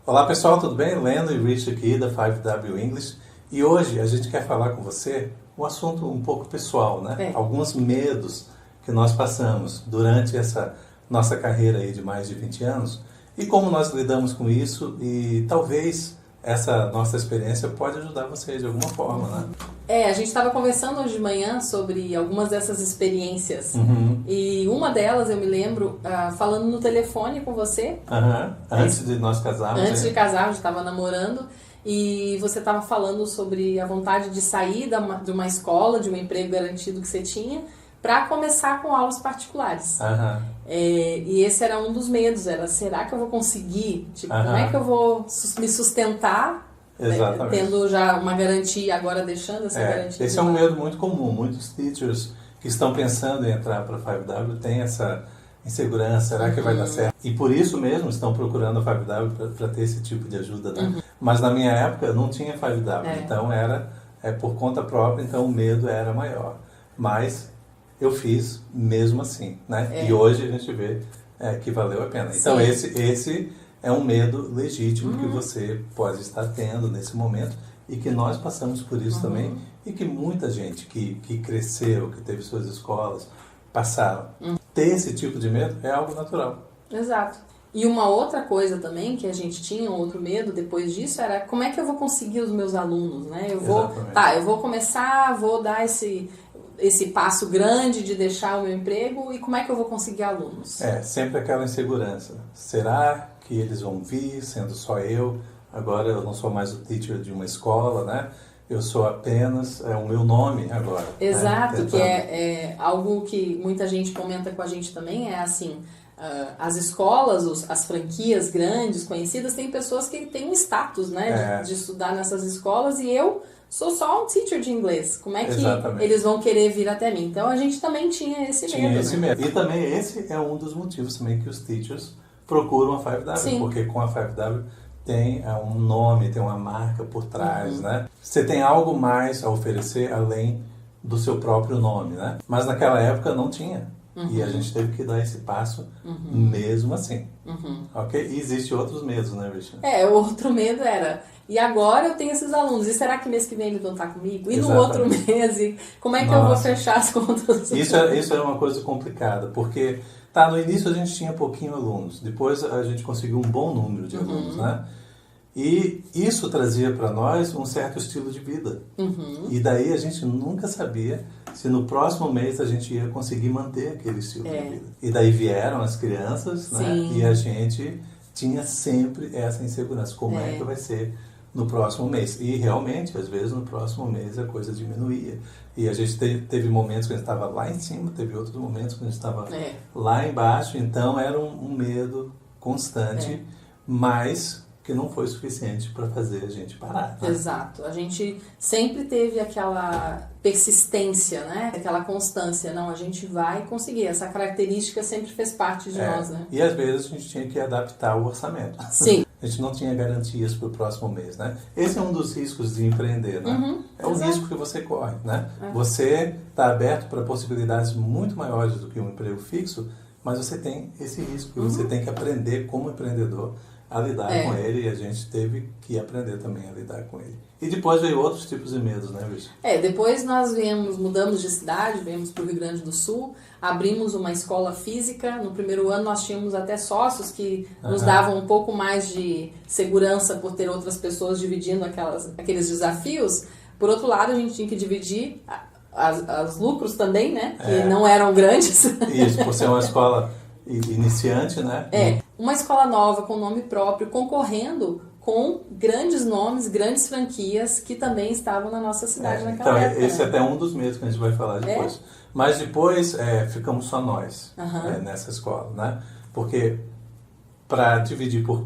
Olá pessoal, tudo bem? Lendo e Rich aqui da 5W English. E hoje a gente quer falar com você um assunto um pouco pessoal, né? Alguns medos que nós passamos durante essa nossa carreira aí de mais de 20 anos e como nós lidamos com isso e talvez essa nossa experiência pode ajudar você de alguma forma, né? A gente estava conversando hoje de manhã sobre algumas dessas experiências. E uma delas, eu me lembro, falando no telefone com você. Antes de nós casarmos. Antes de casar, a gente estava namorando. E você estava falando sobre a vontade de sair de uma escola, de um emprego garantido que você tinha, para começar com aulas particulares. E esse era um dos medos, será que eu vou conseguir? Como é que eu vou me sustentar, tendo já uma garantia, agora deixando essa garantia? Esse é um medo muito comum. Muitos teachers que estão pensando em entrar para a 5W têm essa insegurança, será que vai dar certo? E por isso mesmo estão procurando a 5W para ter esse tipo de ajuda, né? Mas na minha época não tinha 5W, então era por conta própria, então o medo era maior. Mas eu fiz mesmo assim, né? E hoje a gente vê que valeu a pena. Então esse é um medo legítimo que você pode estar tendo nesse momento e que nós passamos por isso também e que muita gente que cresceu, que teve suas escolas, passaram. Ter esse tipo de medo é algo natural. Exato. E uma outra coisa também que a gente tinha, um outro medo depois disso, era como é que eu vou conseguir os meus alunos, né? Eu vou começar, vou dar esse passo grande de deixar o meu emprego e como é que eu vou conseguir alunos? Sempre aquela insegurança. Será que eles vão vir sendo só eu? Agora eu não sou mais o teacher de uma escola, né? Eu sou apenas o meu nome agora. Exato, que é algo que muita gente comenta com a gente também, assim, as escolas, as franquias grandes, conhecidas, tem pessoas que têm um status, né, de estudar nessas escolas e eu sou só um teacher de inglês. Como é que eles vão querer vir até mim? Então a gente também tinha esse medo. E também esse é um dos motivos também que os teachers procuram a 5W, porque com a 5W tem um nome, tem uma marca por trás, né? Você tem algo mais a oferecer além do seu próprio nome, né? Mas naquela época não tinha. E a gente teve que dar esse passo mesmo assim. Ok? E existem outros medos, né, Richard? O outro medo era, e agora eu tenho esses alunos, e será que mês que vem eles vão estar comigo? E no outro mês, e como é que eu vou fechar as contas? Isso é uma coisa complicada, porque no início a gente tinha pouquinho alunos, depois a gente conseguiu um bom número de alunos, né? E isso trazia para nós um certo estilo de vida. E daí a gente nunca sabia se no próximo mês a gente ia conseguir manter aquele estilo de vida. E daí vieram as crianças, né? E a gente tinha sempre essa insegurança. Como é que vai ser no próximo mês? E realmente, às vezes, no próximo mês a coisa diminuía. E a gente teve momentos que a gente estava lá em cima, teve outros momentos que a gente estava lá embaixo. Então era um medo constante, mas que não foi suficiente para fazer a gente parar. Né? Exato. A gente sempre teve aquela persistência, né? Aquela constância. Não, a gente vai conseguir. Essa característica sempre fez parte de nós, né? E às vezes a gente tinha que adaptar o orçamento. Sim. A gente não tinha garantias para o próximo mês, né? Esse é um dos riscos de empreender, né? É um risco que você corre, né? Você está aberto para possibilidades muito maiores do que um emprego fixo, mas você tem esse risco que você tem que aprender como empreendedor a lidar com ele, e a gente teve que aprender também a lidar com ele. E depois veio outros tipos de medos, né, Luiz? Depois nós mudamos de cidade, viemos para o Rio Grande do Sul, abrimos uma escola física. No primeiro ano nós tínhamos até sócios que nos davam um pouco mais de segurança por ter outras pessoas dividindo aqueles desafios. Por outro lado, a gente tinha que dividir os lucros também, né, que não eram grandes. Isso, por ser uma escola iniciante, né? Uma escola nova, com nome próprio, concorrendo com grandes nomes, grandes franquias que também estavam na nossa cidade naquela época. Então, esse é até um dos medos que a gente vai falar depois. Mas depois ficamos só nós nessa escola, né? Porque para dividir por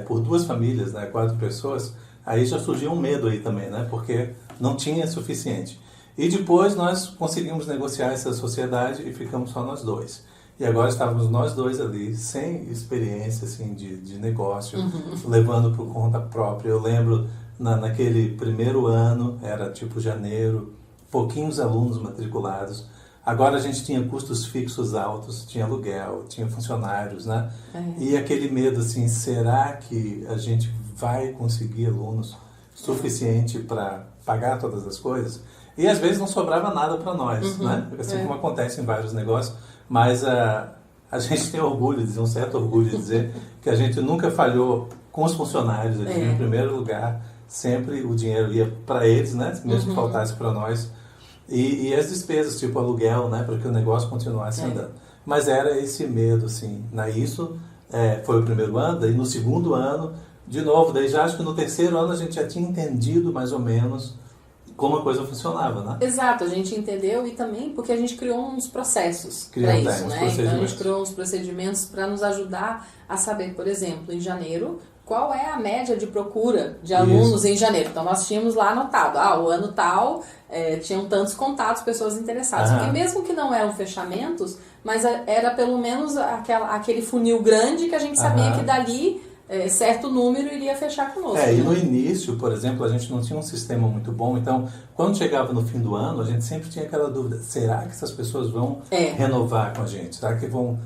por duas famílias, né, 4 pessoas, aí já surgiu um medo aí também, né? Porque não tinha suficiente. E depois nós conseguimos negociar essa sociedade e ficamos só nós dois. E agora estávamos nós dois ali, sem experiência assim, de negócio, levando por conta própria. Eu lembro, naquele primeiro ano, era tipo janeiro, pouquinhos alunos matriculados. Agora a gente tinha custos fixos altos, tinha aluguel, tinha funcionários, né? E aquele medo assim, será que a gente vai conseguir alunos suficiente para pagar todas as coisas? E às vezes não sobrava nada para nós, né? Assim como acontece em vários negócios, mas a gente tem orgulho de dizer, um certo orgulho de dizer que a gente nunca falhou com os funcionários. Eles em primeiro lugar, sempre o dinheiro ia para eles, né? Mesmo que faltasse para nós. E as despesas, tipo aluguel, né? Para que o negócio continuasse andando. Mas era esse medo, assim. Isso foi o primeiro ano, daí no segundo ano, de novo, daí já acho que no terceiro ano a gente já tinha entendido mais ou menos como a coisa funcionava, né? Exato, a gente entendeu e também porque a gente criou uns processos para isso, né? Então a gente criou uns procedimentos para nos ajudar a saber, por exemplo, em janeiro, qual é a média de procura de alunos em janeiro. Então nós tínhamos lá anotado, o ano tal, tinham tantos contatos, pessoas interessadas. Porque mesmo que não eram fechamentos, mas era pelo menos aquele funil grande que a gente sabia que dali certo número iria fechar conosco. E no início, por exemplo, a gente não tinha um sistema muito bom, então quando chegava no fim do ano, a gente sempre tinha aquela dúvida, será que essas pessoas vão renovar com a gente? Será que vão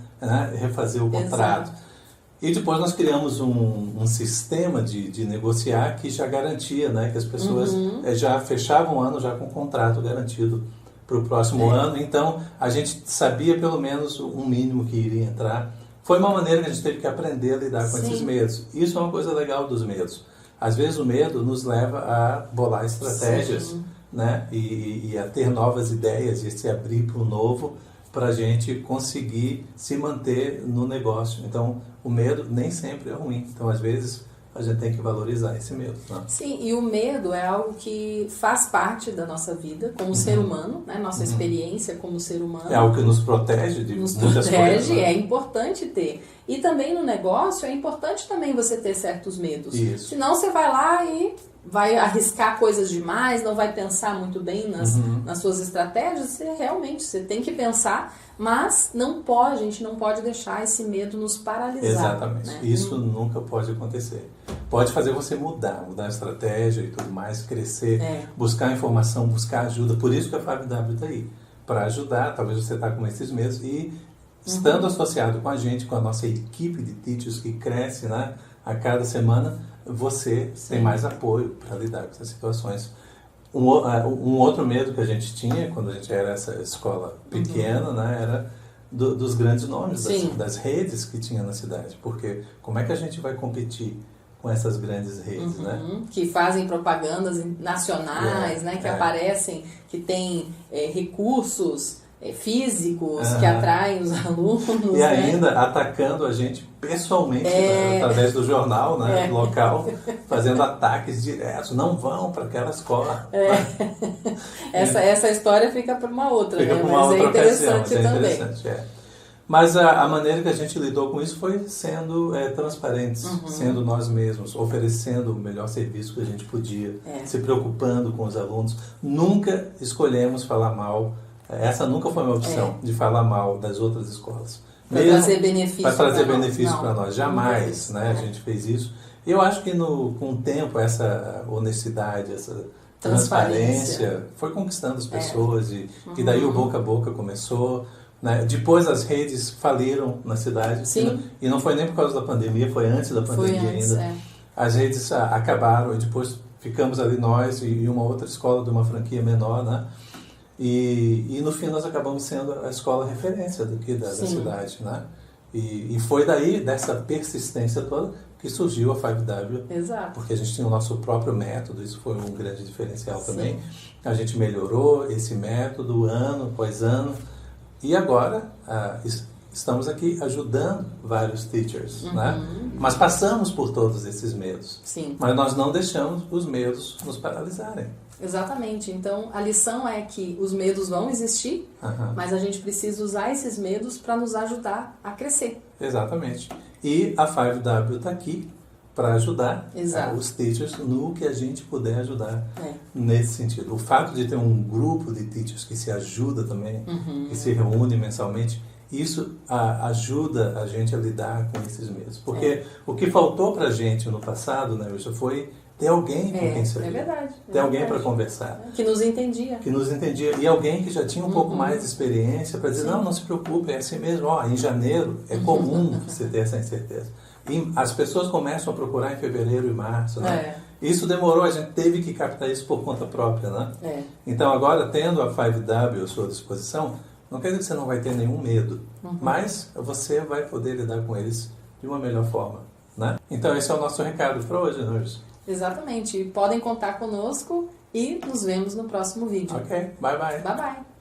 refazer o contrato? Exato. E depois nós criamos um sistema de negociar que já garantia, né, que as pessoas já fechavam o ano já com o contrato garantido para o próximo ano, então a gente sabia pelo menos um mínimo que iria entrar. Foi uma maneira que a gente teve que aprender a lidar com esses medos. Isso é uma coisa legal dos medos. Às vezes o medo nos leva a bolar estratégias, né? E a ter novas ideias e se abrir para o novo para a gente conseguir se manter no negócio. Então, o medo nem sempre é ruim. Então, às vezes, a gente tem que valorizar esse medo. Né? Sim, e o medo é algo que faz parte da nossa vida como ser humano, né? Nossa experiência como ser humano. É algo que nos protege de muitas coisas. Né? É importante ter. E também no negócio é importante também você ter certos medos. Isso. Senão você vai lá e vai arriscar coisas demais, não vai pensar muito bem nas suas estratégias. Você tem que pensar, mas a gente não pode deixar esse medo nos paralisar. Exatamente. Né? Isso nunca pode acontecer. Pode fazer você mudar a estratégia e tudo mais, crescer, buscar informação, buscar ajuda. Por isso que a FiveW está aí, para ajudar. Talvez você está com esses medos e estando associado com a gente, com a nossa equipe de teachers que cresce, né, a cada semana, você tem mais apoio para lidar com essas situações. Um outro medo que a gente tinha quando a gente era essa escola pequena, né, era dos grandes nomes, das redes que tinha na cidade. Porque como é que a gente vai competir com essas grandes redes, né? Que fazem propagandas nacionais, né, que aparecem, que têm recursos físicos que atraem os alunos. E ainda atacando a gente pessoalmente, através do jornal local, fazendo ataques diretos. Não vão para aquela escola. Essa história fica para uma outra, fica né? Uma Mas outra é interessante ocasião, também. Mas a maneira que a gente lidou com isso foi sendo transparentes, sendo nós mesmos, oferecendo o melhor serviço que a gente podia, se preocupando com os alunos. Nunca escolhemos falar mal. Essa nunca foi uma opção de falar mal das outras escolas. Para trazer benefício para nós. Jamais, né? A gente fez isso. E eu acho que com o tempo, essa honestidade, essa transparência foi conquistando as pessoas. E daí o boca a boca começou. Né? Depois as redes faliram na cidade. E não foi nem por causa da pandemia, foi antes da pandemia ainda. As redes acabaram e depois ficamos ali nós e uma outra escola de uma franquia menor, né? E no fim nós acabamos sendo a escola referência daqui da cidade, né? E foi daí, dessa persistência toda, que surgiu a FiveW. Exato. Porque a gente tinha o nosso próprio método, isso foi um grande diferencial também. A gente melhorou esse método ano após ano. E agora estamos aqui ajudando vários teachers, né? Mas passamos por todos esses medos. Mas nós não deixamos os medos nos paralisarem. Exatamente. Então, a lição é que os medos vão existir, mas a gente precisa usar esses medos para nos ajudar a crescer. Exatamente. E a FiveW está aqui para ajudar os teachers no que a gente puder ajudar nesse sentido. O fato de ter um grupo de teachers que se ajuda também, que se reúne mensalmente, isso ajuda a gente a lidar com esses medos. Porque o que faltou para a gente no passado, né, Wilson, foi ter alguém com quem se ouvir. É verdade. Ter alguém para conversar. Que nos entendia. Que nos entendia. E alguém que já tinha um pouco mais de experiência para dizer, não se preocupe, é assim mesmo. Em janeiro é comum você ter essa incerteza. E as pessoas começam a procurar em fevereiro e março, né? Isso demorou, a gente teve que captar isso por conta própria, né? Então agora, tendo a 5W à sua disposição, não quer dizer que você não vai ter nenhum medo, mas você vai poder lidar com eles de uma melhor forma, né? Então esse é o nosso recado para hoje, né? Exatamente. Podem contar conosco e nos vemos no próximo vídeo. Ok, bye bye. Bye bye.